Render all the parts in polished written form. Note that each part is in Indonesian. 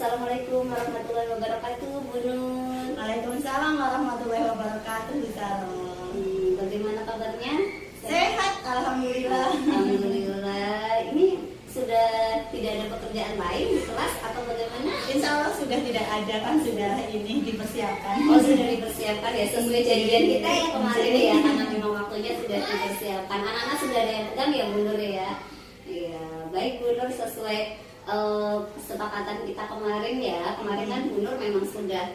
Assalamualaikum warahmatullahi wabarakatuh, Bu Nun. Waalaikumsalam warahmatullahi wabarakatuh, Bu Sarah. Bagaimana kabarnya? Sehat, alhamdulillah. Alhamdulillah. Ini sudah tidak ada pekerjaan lain di kelas atau bagaimana? Insya Allah sudah tidak ada, kan sudah ini dipersiapkan. Oh, sudah dipersiapkan ya, sesuai janjian kita ya kemarin ya, karena memang waktunya sudah dipersiapkan. Anak-anak sudah ada yang pegang ya, Bu Nur ya? Iya, baik Bu Nur, sesuai kesepakatan kita kemarin ya. Kemarin kan Bu Nur memang sudah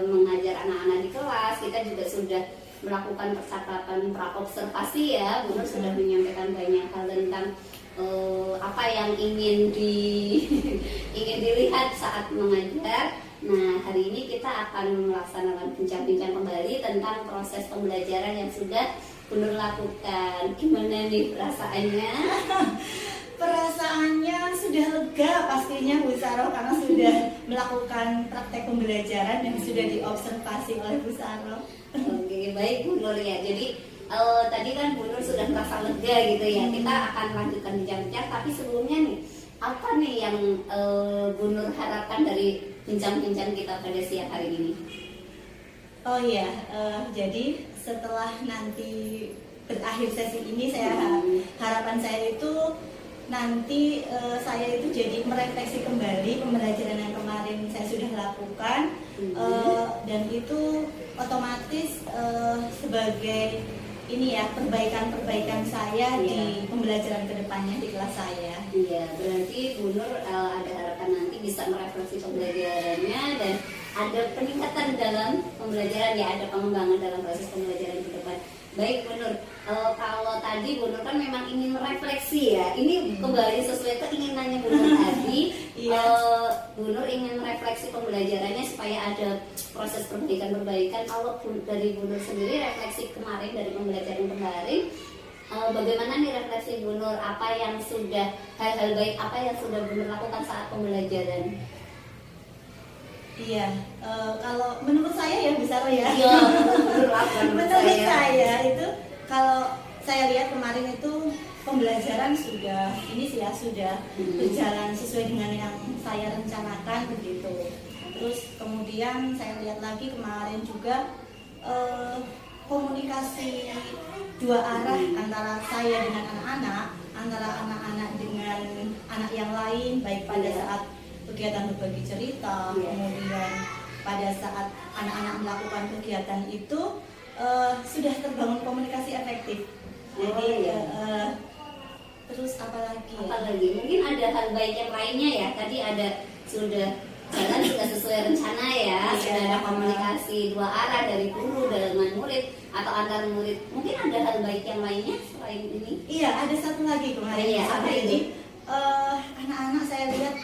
mengajar anak-anak di kelas. Kita juga sudah melakukan percakapan praobservasi ya. Bu Nur sudah menyampaikan banyak hal tentang apa yang ingin dilihat saat mengajar. Nah, hari ini kita akan melaksanakan bincang-bincang kembali tentang proses pembelajaran yang sudah Bu Nur lakukan. Gimana nih perasaannya? Perasaannya sudah lega pastinya, Bu Sarah, karena sudah melakukan praktek pembelajaran yang sudah diobservasi oleh Bu Sarah. Oke, baik Bu Nur ya. Jadi tadi kan Bu Nur sudah merasa lega gitu ya. Kita akan lanjutkan bincang-bincang, tapi sebelumnya nih, apa nih yang Bu Nur harapkan dari bincang-bincang kita pada siang hari ini? Oh iya, jadi setelah nanti berakhir sesi ini, harapan saya itu nanti saya itu jadi merefleksi kembali pembelajaran yang kemarin saya sudah lakukan, dan itu otomatis sebagai ini ya, perbaikan saya di pembelajaran kedepannya di kelas saya. Iya, berarti Bu Nur ada harapan nanti bisa merefleksi pembelajarannya dan ada peningkatan dalam pembelajaran ya, ada pengembangan dalam proses pembelajaran ke depan. Baik Bu Nur, kalau tadi Bu Nur kan memang ingin merefleksi ya, ini kembali sesuai keinginannya Bu Nur tadi. Bu Nur ingin merefleksi pembelajarannya supaya ada proses perbaikan-perbaikan. Kalau dari Bu Nur sendiri, refleksi kemarin dari pembelajaran kemarin, bagaimana nih refleksi Bu Nur? Apa yang sudah, hal-hal baik apa yang sudah Bu Nur lakukan saat pembelajaran? Iya, kalau menurut saya ya, Bu Sarah ya. Iya, menurut saya itu, kalau saya lihat kemarin itu pembelajaran sudah berjalan sesuai dengan yang saya rencanakan begitu. Terus kemudian saya lihat lagi kemarin juga komunikasi dua arah antara saya dengan anak-anak, antara anak-anak dengan anak yang lain, baik pada saat kegiatan berbagi cerita, kemudian pada saat anak-anak melakukan kegiatan itu sudah terbangun komunikasi efektif. Jadi terus apalagi? Mungkin ada hal baik yang lainnya ya. Tadi ada sudah jalan sudah sesuai rencana ya, sudah ada komunikasi dua arah dari guru dengan murid atau antar murid. Mungkin ada hal baik yang lainnya selain ini? Iya, ada satu lagi kemarin. Iya, apa ini? Anak-anak saya lihat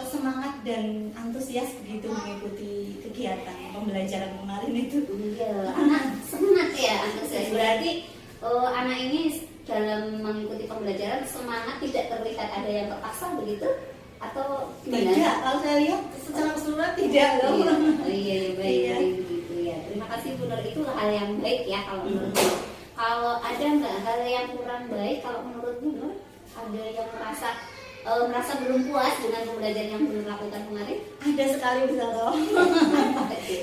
semangat dan antusias begitu mengikuti kegiatan pembelajaran kemarin itu. Iya, anak semangat ya, antusias. Berarti anak ini dalam mengikuti pembelajaran semangat, tidak terlihat ada yang terpaksa begitu atau gimana? Tidak, kalau saya lihat secara keseluruhan tidak loh. Iya, baik begitu ya. Terima kasih Bu Nur, itu hal yang baik ya kalau menurut Bu. Kalau ada nggak hal yang kurang baik kalau menurut Bu Nur? Ada yang merasa belum puas dengan pembelajaran yang belum lakukan kemarin? Ada sekali, bisa loh.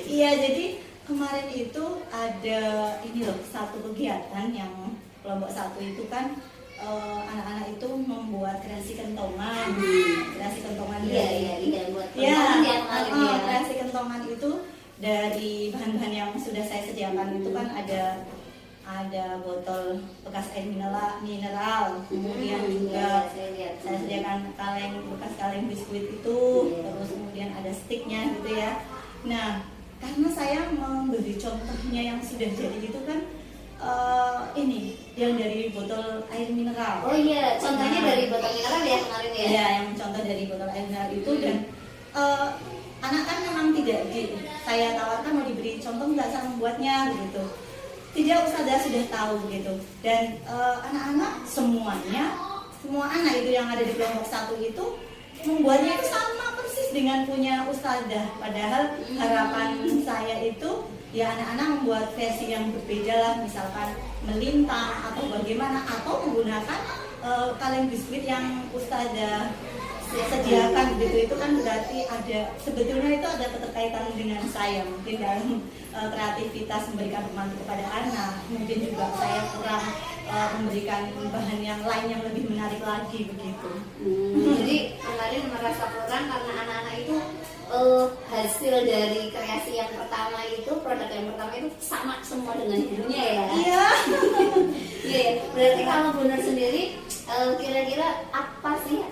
Iya, jadi kemarin itu ada ini loh, satu kegiatan yang kelompok satu itu kan anak-anak itu membuat kreasi kentongan. Kreasi kentongan buat kentongan kreasi kentongan itu dari bahan-bahan yang sudah saya sediakan. Itu kan ada botol bekas air mineral, kemudian juga saya sediakan bekas kaleng biskuit itu, terus kemudian ada sticknya gitu ya. Nah, karena saya memberi contohnya yang sudah jadi itu kan ini yang dari botol air mineral. Oh iya, contohnya dari botol mineral ya kemarin ya? Iya, yang contoh dari botol air mineral itu. Dan anak kan memang saya tawarkan mau diberi contoh nggak cara membuatnya begitu. Tidak, ustazah sudah tahu begitu. Dan anak-anak semua anak itu yang ada di kelompok satu itu membuatnya itu sama persis dengan punya ustazah. Padahal harapan saya itu ya anak-anak membuat versi yang berbeda lah, misalkan melintang atau bagaimana, atau menggunakan kaleng biskuit yang ustazah sediakan gitu, itu kan berarti ada, sebetulnya itu ada keterkaitan dengan saya mungkin dalam kreativitas memberikan pemandu kepada anak. Mungkin juga saya kurang memberikan bahan yang lain yang lebih menarik lagi begitu. Jadi kemarin merasa kurang karena anak-anak itu hasil dari kreasi yang pertama itu, produk yang pertama itu sama semua dengan ibunya ya. Iya. Iya, berarti kalau Bu Nur sendiri kira-kira apa sih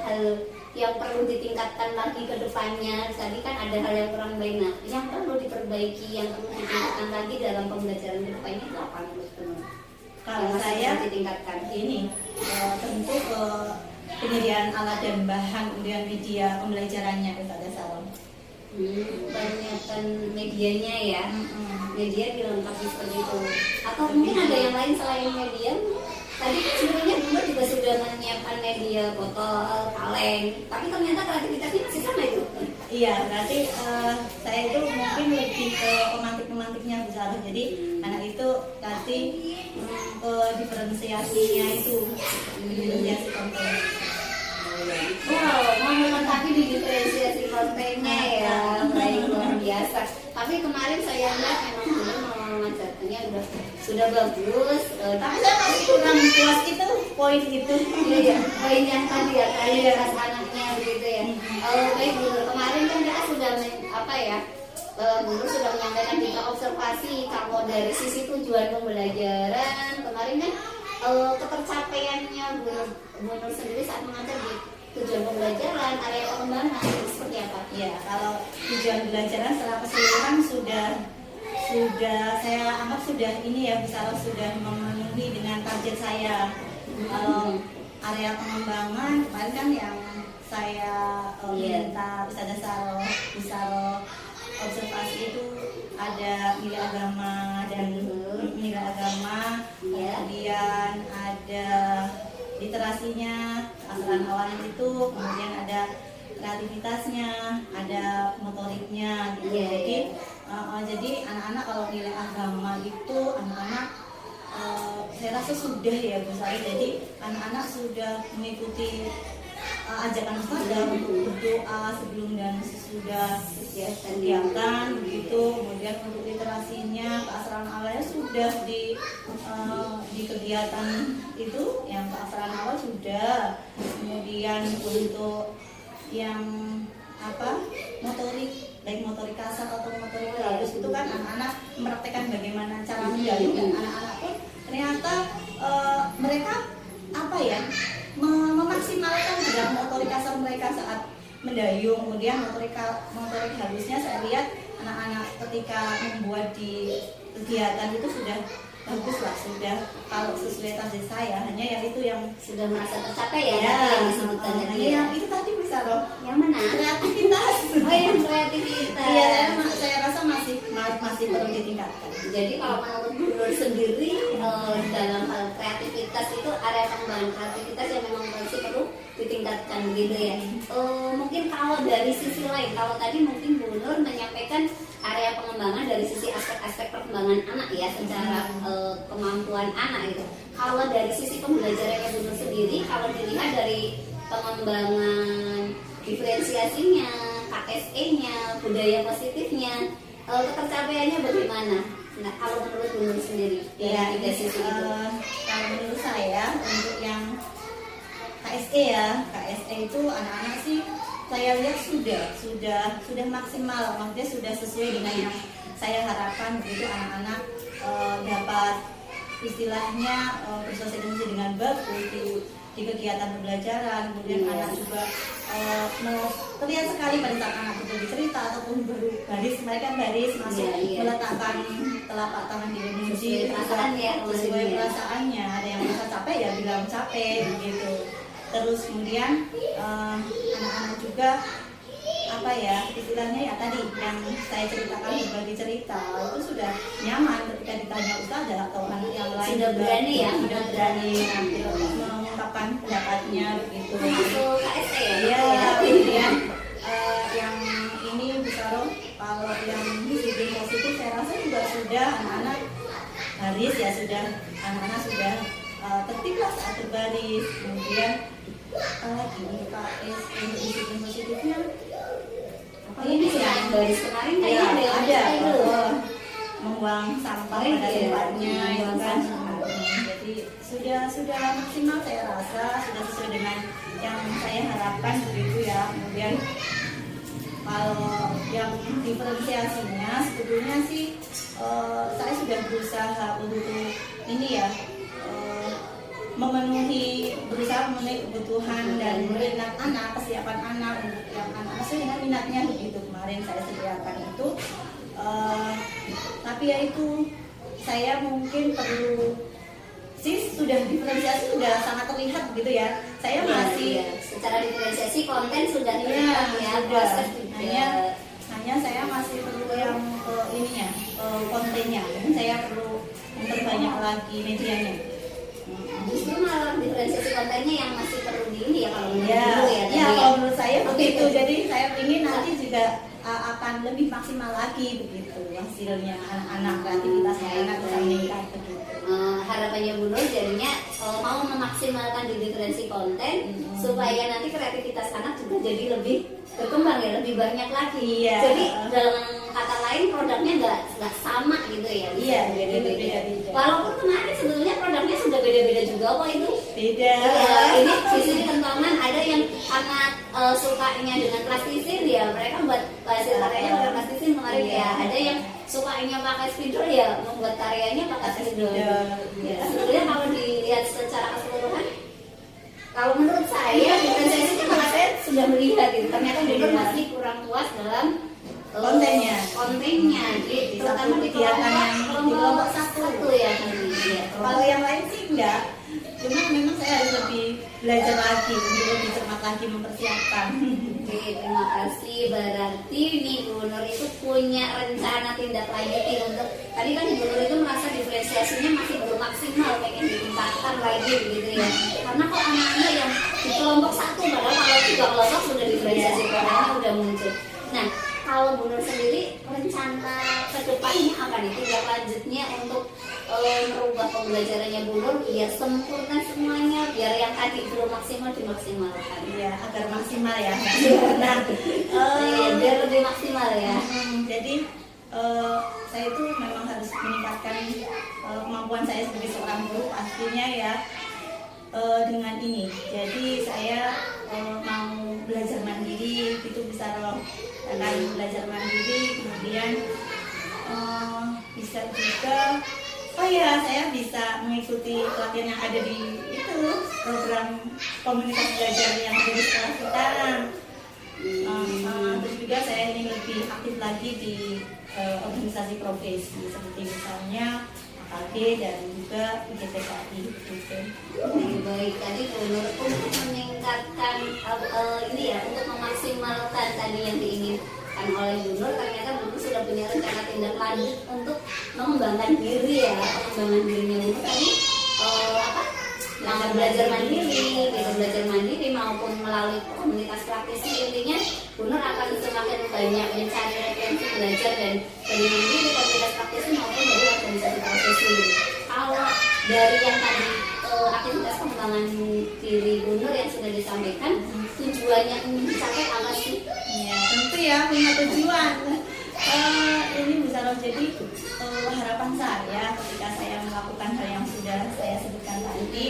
hal yang perlu ditingkatkan lagi ke depannya? Tadi kan ada hal yang kurang baik, nah yang perlu diperbaiki, yang perlu ditingkatkan lagi dalam pembelajaran ke depannya itu apa menurut Bu Nur? Kalau saya ditingkatkan ini tentu penyediaan alat dan bahan, kemudian media pembelajarannya itu ada salon. Penyiapan medianya ya, media dilengkapi seperti itu. Atau mungkin ada yang lain selain media? Tadi kan sebenarnya Bu Nur juga sudah menyiapkan media, botol, kaleng, tapi ternyata kreativitasnya masih sama itu. Iya, berarti saya itu mungkin lebih ke pemantik-pemantiknya besar. Jadi anak itu nanti diferensiasinya itu, diferensiasi konten. Wow, mau melengkapi di diferensiasi kontennya ya, baik, luar biasa. Tapi kemarin saya lihat memang Bu Nur mengajarkannya sudah bagus, Tapi saya masih kurang puas itu, poin itu. iya, poin yang tadi ya, kreativitas anaknya begitu ya. Baik Bu Nur, kemarin kan kita sudah Bu Nur sudah menyampaikan kita observasi kalau dari sisi tujuan pembelajaran kemarin kan ketercapaiannya Bu Nur sendiri saat mengajar di tujuan pembelajaran, area pengembangan itu seperti apa? Ya, kalau tujuan pembelajaran secara keseluruhan sudah saya anggap sudah ini ya, sudah memenuhi dengan target saya. Kalau area pengembangan kemarin kan yang saya minta Ustazah Saro observasi itu ada nilai agama dan nilai agama, kemudian ada literasinya, keterampilan awalnya itu, kemudian ada kreativitasnya, ada motoriknya gitu. Jadi anak-anak kalau nilai agama itu anak-anak saya rasa sudah ya Bu Sari. Jadi anak-anak sudah mengikuti ajakan Ustazah untuk berdoa sebelum dan sesudah kegiatan begitu. Kemudian untuk literasinya, keasraran awalnya sudah di kegiatan itu, yang keasraran awal sudah. Kemudian untuk yang motorik, baik motorik kasar atau motorik halus itu kan anak-anak mempraktekkan bagaimana cara mendayung, dan anak-anak pun ternyata mereka memaksimalkan gerak motorik kasar mereka saat mendayung. Kemudian motorik halusnya saya lihat anak-anak ketika membuat di kegiatan itu sudah bagus lah, sudah kalau sesuai target saya. Hanya yang itu yang Sudah merasa tercapai ya, yang disebutkan tadi ya. yang itu tadi bisa loh, Yang mana? kreativitas. Oh, yang kreativitas. Iya, saya rasa masih perlu ditingkatkan. Jadi kalau menurut Bu Nur sendiri dalam hal kreativitas itu area pengembangan kreativitas yang memang masih perlu ditingkatkan begitu ya. Mungkin kalau dari sisi lain, kalau tadi mungkin Bu Nur menyampaikan area pengembangan dari sisi aspek-aspek perkembangan anak ya, secara kemampuan anak itu. Kalau dari sisi pembelajarannya Bu Nur sendiri, kalau dilihat dari pengembangan diferensiasinya, KSE-nya, budaya positifnya, ketercapaiannya bagaimana? Nah, kalau menurut Bu Nur sendiri, Ya, tiga sisi itu. kalau menurut saya untuk yang KSE itu anak-anak sih saya lihat sudah maksimal, maksudnya sudah sesuai dengan yang saya harapkan begitu. Anak-anak dapat istilahnya bersosialisasi dengan bagus di kegiatan pembelajaran. Kemudian anak juga terlihat sekali pada saat anak berbagi cerita ataupun baru baris, mereka baris masuk meletakkan telapak tangan di memuji sesuai perasaannya. Ada yang merasa capek ya bilang capek begitu. Terus kemudian anak-anak juga istilahnya ya tadi yang saya ceritakan, berbagi cerita itu sudah nyaman ketika ditanya Ustazah atau anak yang lain Sudah berani ya, sudah berani mengungkapkan pendapatnya begitu. Masuk KSE ya? Iya, kemudian yang ini bisa loh, kalau yang disiplin positif saya rasa juga sudah anak-anak baris ya, sudah anak-anak sudah tertib lah saat berbaris. Kemudian untuk disiplin positifnya apa Ini sih yang baris kemarin ya, kayaknya ada yang ada itu. membuang sampah Oh, pada iya. tempatnya ya Membuang kan. sampah. Jadi sudah maksimal saya rasa, sudah sesuai dengan yang saya harapkan begitu ya. Kemudian kalau yang diferensiasinya sebetulnya sih saya sudah berusaha untuk ini ya, berusaha memenuhi kebutuhan dan minat anak, kesiapan anak untuk yang anak sesuai dengan minatnya begitu. Kemarin saya sediakan itu, tapi ya itu saya mungkin perlu sih, sudah diferensiasi sudah sangat terlihat begitu ya. Saya masih secara diferensiasi konten sudah Iya, terlihat ya, sudah. proses juga. hanya saya masih perlu yang ininya, kontennya. Mungkin saya perlu memperbanyak lagi medianya. Justru malah diferensiasi kontennya yang masih perlu di ini ya kalau menurut Ya, dulu ya. ya tadi kalau menurut saya begitu. Jadi saya ingin nanti juga akan lebih maksimal lagi begitu hasilnya, anak-anak kreativitasnya anak bisa meningkat begitu. Harapannya Bu Nur jadinya mau memaksimalkan di diferensi konten supaya nanti kreativitas anak juga jadi lebih berkembang ya, lebih banyak lagi. Iya. Jadi dalam kata lain produknya nggak sama gitu ya. Iya, beda-beda. beda-beda. Walaupun kemarin sebetulnya produknya sudah beda-beda juga kok itu. Beda. Ya, ini di sini kentongan ada yang anak sukanya dengan plastisin ya, mereka buat hasil karyanya pakai plastisin kemarin ya. Ada yang sukanya pakai spidol ya, membuat karyanya pakai spidol. Ya, sebenarnya kalau dilihat secara keseluruhan, kalau menurut saya diferensiasinya malah saya sudah melihat itu ternyata Bunur masih kurang puas dalam Kontennya. gitu. Di Terutama satu di kegiatan yang di kelompok kelompok satu ya tadi. Ya. Kalau yang lain sih enggak. Cuma memang saya harus lebih belajar lagi, lebih cermat lagi mempersiapkan. Oke, terima kasih. Berarti nih Bu Nur itu punya rencana tindak lanjuti untuk tadi kan Bu Nur itu merasa diferensiasinya masih belum maksimal, pengen ditingkatkan lagi gitu ya. Karena kok anak-anak yang di kelompok satu, padahal kalau 3 kelompok sudah diferensiasi produknya udah muncul. Nah, kalau Bu Nur sendiri rencana kedepannya apa nih tindak lanjutnya untuk merubah pembelajarannya Bu Nur biar sempurna semuanya, biar yang tadi belum maksimal dimaksimalkan. Iya, agar maksimal ya. Nah, Biar lebih maksimal ya. jadi saya itu memang harus meningkatkan kemampuan saya sebagai seorang guru pastinya ya, dengan ini. Jadi saya mau belajar mandiri, itu bisa akan belajar mandiri, kemudian bisa juga saya bisa mengikuti pelatihan yang ada di itu program komunitas belajar yang ada di sekolah kita. Terus juga saya ingin lebih aktif lagi di organisasi profesi seperti misalnya AKB dan juga IGTKI gitu. Baik, tadi Bu Nur untuk meningkatkan ini ya, untuk memaksimalkan tadi yang diinginkan oleh Bu Nur, ternyata Bu Nur sudah punya rencana tindak lanjut untuk mengembangkan diri ya, pengembangan dirinya Bu Nur tadi mau belajar mandiri maupun melalui komunitas praktisi. Intinya Bu Nur akan semakin banyak mencari referensi belajar dan pengembangan diri komunitas praktisi maupun dari organisasi profesi. Kalau dari yang tadi aktivitas pengembangan diri Bu Nur yang sudah disampaikan, tujuannya ingin dicapai apa sih? Ya, tentu ya punya tujuan. Ini bisa loh, jadi harapan saya ketika saya melakukan hal yang sudah saya sebutkan tadi,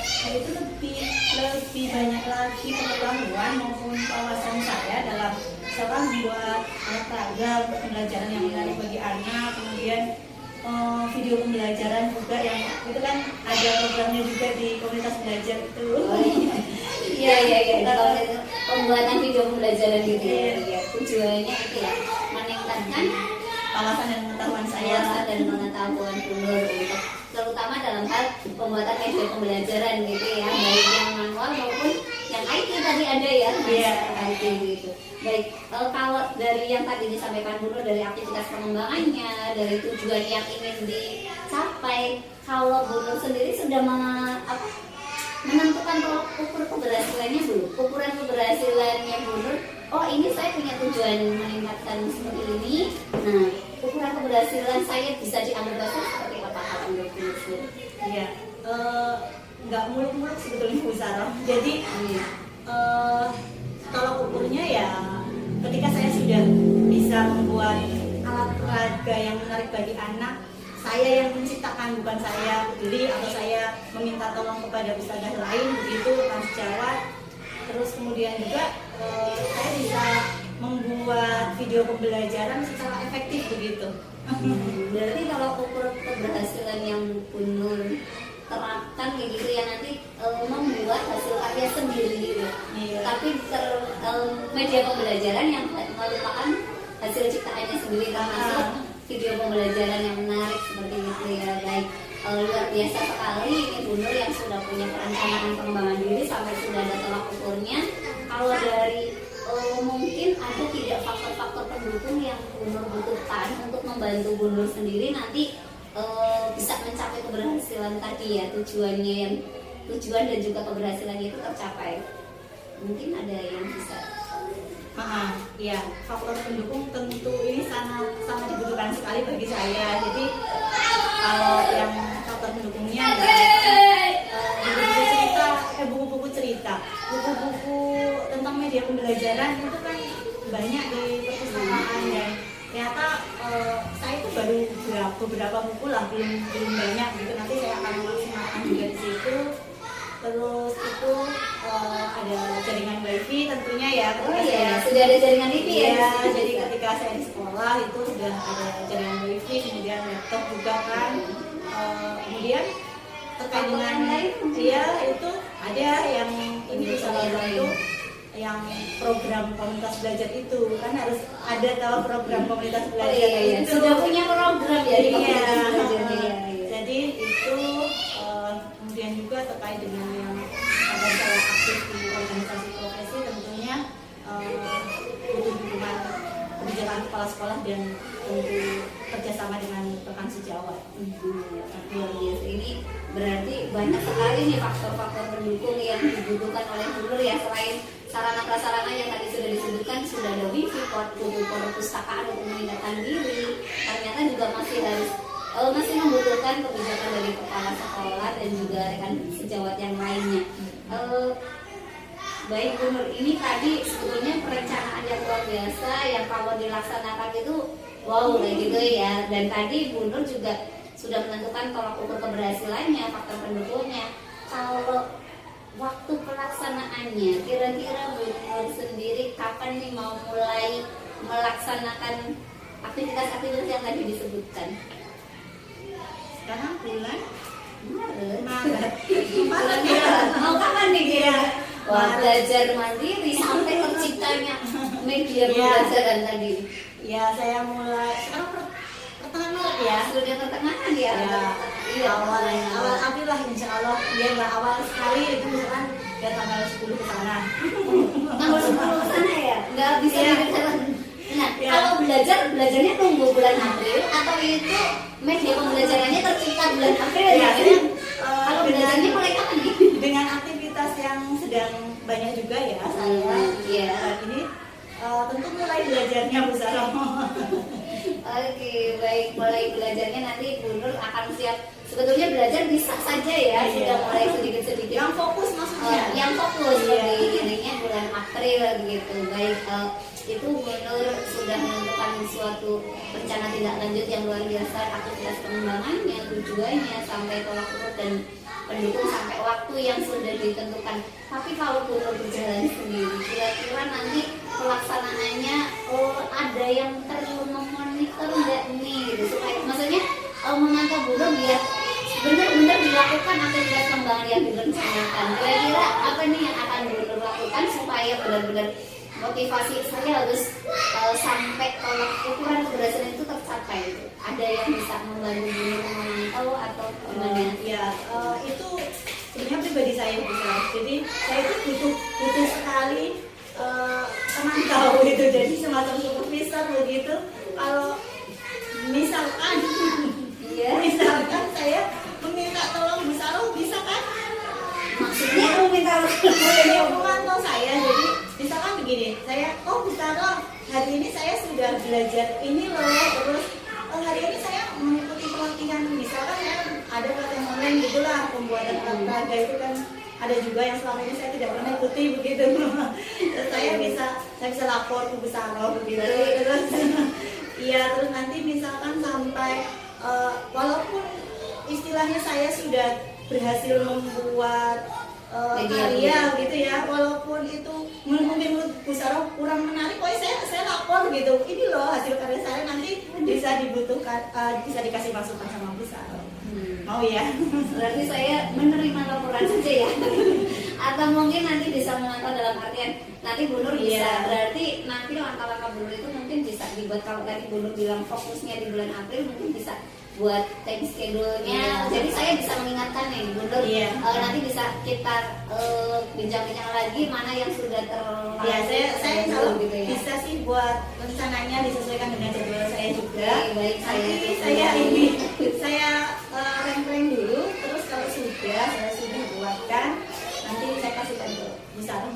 saya itu lebih banyak lagi pengetahuan maupun wawasan saya dalam misalkan membuat alat peraga untuk pembelajaran yang menarik bagi anak, kemudian video pembelajaran juga yang itu kan ada programnya juga di komunitas belajar itu. Iya. Pembuatan video pembelajaran gitu ya. Tujuannya itu ya meningkatkan Wawasan dan pengetahuan saya. wawasan dan pengetahuan Bu Nur untuk terutama dalam hal pembuatan media pembelajaran gitu ya, baik yang manual maupun yang IT tadi ada ya. Iya. IT gitu. Baik, kalau dari yang tadi disampaikan Bu Nur dari aktivitas pengembangannya, dari tujuan yang ingin dicapai, kalau Bu Nur sendiri sudah menentukan tolak ukur keberhasilannya belum? Ukuran keberhasilannya Bu Nur, oh ini saya punya tujuan meningkatkan seperti ini. Nah, ukuran keberhasilan saya bisa dianggap seperti apa kalau menurut Bu Nur? Iya, nggak muluk-muluk sebetulnya Bu Sarah. Jadi eh, tolak ukurnya ya ketika saya sudah bisa membuat alat peraga yang menarik bagi anak, saya yang menciptakan, bukan saya beli atau saya meminta tolong kepada ustadzah lain begitu, Trans Jawa. Terus kemudian juga saya bisa membuat video pembelajaran secara efektif begitu. Berarti kalau ukur keberhasilan yang Bu Nur terapkan kayak gitu ya nanti membuat hasil karya sendiri gitu. Iya. Tapi media pembelajaran yang merupakan hasil ciptaannya sendiri, termasuk video pembelajaran yang menarik seperti itu ya. Baik, luar biasa sekali ini Bu Nur yang sudah punya perencanaan pengembangan diri sampai sudah ada tolak ukurnya. Kalau dari mungkin ada tidak faktor-faktor pendukung yang Bu Nur butuhkan untuk membantu Bu Nur sendiri nanti bisa mencapai keberhasilan tadi ya, tujuan dan juga keberhasilannya itu tercapai. Mungkin ada yang bisa. Ya, faktor pendukung tentu ini sangat dibutuhkan sekali bagi saya. Jadi kalau yang faktor pendukungnya buku-buku cerita, buku-buku tentang media pembelajaran itu kan banyak di perpustakaan, dan ternyata saya itu baru beberapa buku lah, belum banyak gitu. Nanti saya akan memaksimalkan juga di situ. Terus itu ada jaringan wifi tentunya ya. Sudah ada jaringan wifi ya. Jadi ketika saya di sekolah itu sudah ada jaringan wifi, kemudian laptop juga kan. Kemudian terkait dengan itu ada yang ini salah satu yang program komunitas belajar itu kan harus ada tahu program komunitas belajar itu. Sudah punya program ya di komunitas belajar ya. Jadi itu kemudian juga terkait dengan yang agar saya aktif di organisasi profesi, tentunya butuh dukungan kebijakan kepala sekolah dan tentu kerjasama dengan rekan sejawat. Luar biasa, ini berarti banyak sekali nih faktor-faktor pendukung yang dibutuhkan oleh Bu Nur ya. Selain sarana prasarana yang tadi sudah disebutkan, sudah ada wifi, buku perpustakaan untuk meningkatkan diri, ternyata juga masih membutuhkan kebijakan dari kepala sekolah dan juga rekan sejawat yang lainnya. Baik Bu Nur, ini tadi sebetulnya perencanaan yang luar biasa yang kalau dilaksanakan itu wow kayak gitu ya. Dan tadi Bu Nur juga sudah menentukan tolak ukur keberhasilannya, faktor pendukungnya. Kalau waktu pelaksanaannya, kira-kira Bu Nur sendiri kapan nih mau mulai melaksanakan aktivitas-aktivitas yang tadi disebutkan? Sekarang bulan Maret. Mau kapan nih kira? Wah, belajar mandiri sampai terciptanya media pembelajaran tadi. Ya, saya mulai sekarang pertengahan Maret ya. Sudah pertengahan ya? Iya, awal April lah insya Allah. Dia nggak awal sekali, itu misalkan ya tanggal 10 ke sana. Tanggal 10 ke sana ya? Nggak bisa jalan. Nah, kalau belajarnya tunggu bulan April atau itu media pembelajarannya tercipta bulan April ya? Kalau belajarnya mulai kapan nih? Dengan aktivitas yang sedang banyak juga ya saya saat ini, tentu mulai belajarnya Bu Sarah. Oke, baik, mulai belajarnya nanti Bu Nur akan siap. Sebetulnya belajar bisa saja ya, sudah mulai sedikit-sedikit. Yang fokus maksudnya? Yang fokus, ininya bulan April gitu. Baik, itu Bu Nur sudah menentukan suatu rencana tindak lanjut yang luar biasa, aktivitas pengembangannya, tujuannya, sampai tolak ukur dan pendukung sampai waktu yang sudah ditentukan. Tapi kalau Bu Nur berjalan sendiri, kira-kira nanti pelaksanaannya ada yang perlu memonitor nggak nih gitu, supaya maksudnya memantau Bu Nur biar benar-benar dilakukan aktivitas pengembangan yang direncanakan. Kira-kira apa nih yang akan Bu Nur lakukan supaya benar-benar motivasi saya harus sampai tolak ukuran keberhasilan itu tercapai? Ada yang bisa membantu Bu Nur memantau atau gimana? Itu sebenarnya pribadi saya bisa. Jadi saya itu butuh sekali pemantau gitu. Jadi semacam supervisor begitu. Kalau misalkan saya meminta tolong Bu Sarah, bisa kan? Maksudnya meminta memantau saya. Jadi misalkan begini, saya Bu Sarah, hari ini saya sudah belajar ini loh, terus hari ini saya mengikuti pelatihan, misalkan ya ada pelatihan online gitulah, pembuatan olahraga itu kan ada juga yang selama ini saya tidak pernah ikuti begitu. Terus saya bisa lapor ke Bu Saro begitu. Terus iya, terus nanti misalkan sampai walaupun istilahnya saya sudah berhasil membuat karya gitu ya, walaupun itu mungkin menurut Bu Saro kurang menarik, pokoknya saya lapor gitu, ini loh hasil karya saya, nanti bisa dibutuhkan, bisa dikasih masukan sama Bu Saro. Mau ya? Berarti saya menerima laporan saja ya. Atau mungkin nanti bisa memantau dalam artian nanti Bu Nur bisa, berarti nanti langkah-langkah Bu Nur itu mungkin bisa dibuat. Kalau tadi Bu Nur bilang fokusnya di bulan April, mungkin bisa buat time schedule-nya. Jadi saya bisa mengingatkan nih Bu Nur, nanti bisa kita bincang-bincang lagi mana yang sudah terlalu. Ya, saya kalau gitu ya. bisa sih buat rencananya disesuaikan dengan jadwal saya juga. Baik, saya rank dulu, terus kalau saya sudah buatkan, nanti saya kasihkan ke Bu Saro.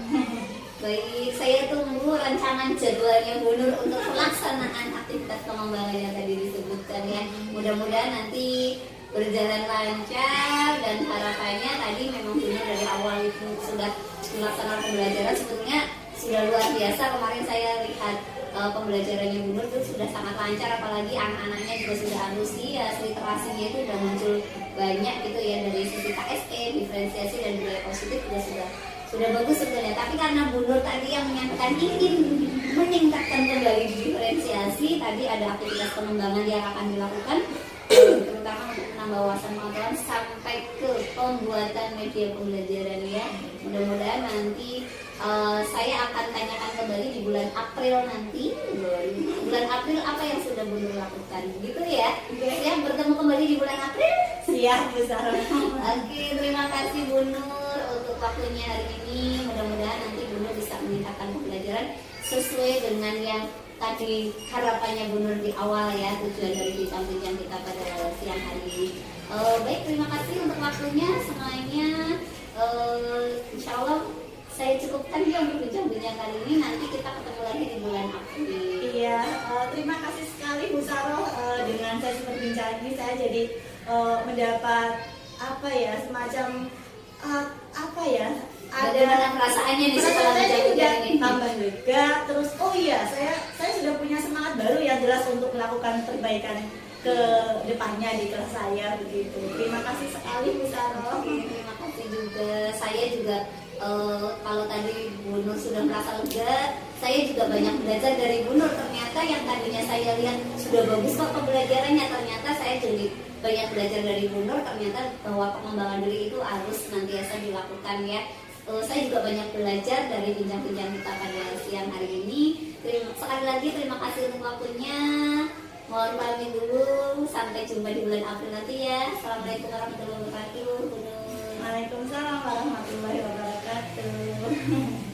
Baik, saya tunggu rancangan jadwalnya Bu Nur untuk pelaksanaan aktivitas pengembangan yang tadi disebutkan ya. Mudah-mudahan nanti berjalan lancar, dan harapannya tadi memang Bu Nur dari awal itu sudah melaksanakan pembelajaran sebetulnya sudah luar biasa. Kemarin saya lihat pembelajarannya Bu Nur itu sudah sangat lancar, apalagi anak-anaknya juga sudah antusias, literasinya itu sudah muncul banyak gitu ya, dari sisi KSE, diferensiasi dan budaya positif juga sudah bagus sebenarnya. Tapi karena Bu Nur tadi yang menyampaikan ingin meningkatkan kembali diferensiasi, tadi ada aktivitas pengembangan yang akan dilakukan, terutama untuk menambah wawasan pengetahuan sampai ke pembuatan media pembelajaran ya. Mudah-mudahan nanti saya akan tanyakan kembali di bulan April nanti. Bulan April apa yang sudah Bu Nur lakukan, gitu ya? Ya, bertemu kembali di bulan April. Siap, Bu Saro. Oke, terima kasih Bu Nur untuk waktunya hari ini. Mudah-mudahan nanti Bu Nur bisa meningkatkan pembelajaran sesuai dengan yang tadi harapannya Bu Nur di awal ya, tujuan dari bincang-bincang kita pada siang hari ini. Baik, terima kasih untuk waktunya semuanya. Insya Allah saya cukupkan ya untuk bincang-bincang kali ini. Nanti kita ketemu lagi di bulan April. Iya, terima kasih sekali Bu Saro. Dengan sesi perbincangan ini saya jadi mendapat semacam bagaimana perasaannya di setelah bincang-bincang ini? Tambah lega. Terus saya sudah punya semangat baru yang jelas untuk melakukan perbaikan ke depannya di kelas saya begitu. Terima kasih sekali Bu Saro. Terima kasih juga. Saya juga kalau tadi Bu Nur sudah merasa lega, saya juga banyak belajar dari Bu Nur. Ternyata yang tadinya saya lihat sudah bagus kok pembelajarannya, ternyata saya jadi banyak belajar dari Bu Nur. Ternyata bahwa pengembangan diri itu harus senantiasa dilakukan ya. Saya juga banyak belajar dari bincang-bincang kita pada siang hari ini. Sekali lagi terima kasih untuk waktunya. Mohon pamit dulu, sampai jumpa di bulan April nanti ya. Assalamualaikum warahmatullahi wabarakatuh. Waalaikumsalam warahmatullahi wabarakatuh.